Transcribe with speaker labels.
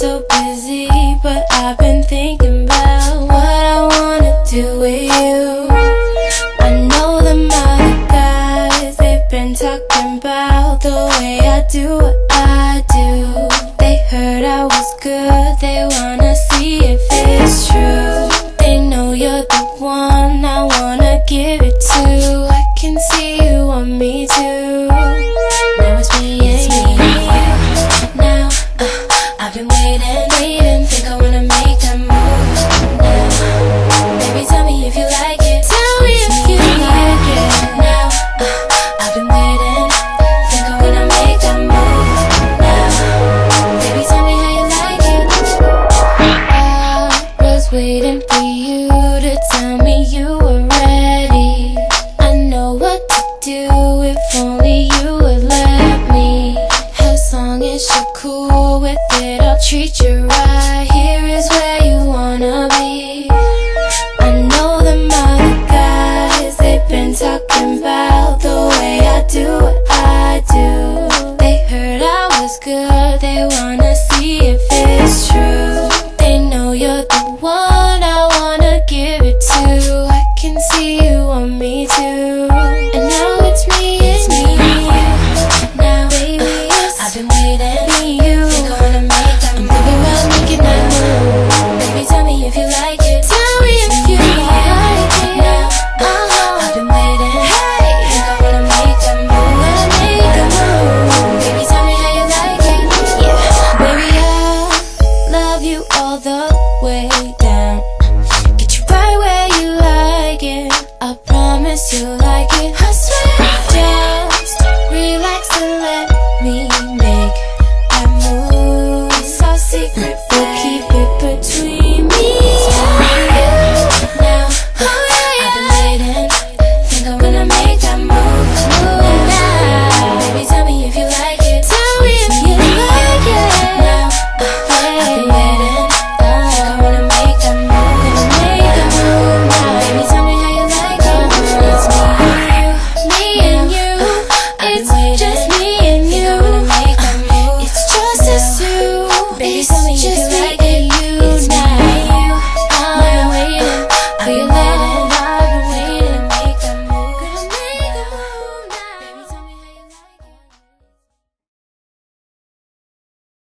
Speaker 1: so busy, but I've been thinking about what I wanna do with you. I know them other guys, they've been talking about the way I do what I do. They heard I was good, they wanna see if it's true. They know you're the one I wanna give it to. I can see you want me too. Now it's me and you. Now, I've been waiting, think I wanna make that move now. Baby, tell me if you like it. Tell me if you like it. Now, I've been waiting, think I wanna make that move now. Baby, tell me how you like it. I was waiting for you to tell me you were ready. I know what to do if only you would let me. As long as you're cool with it, I'll treat you right.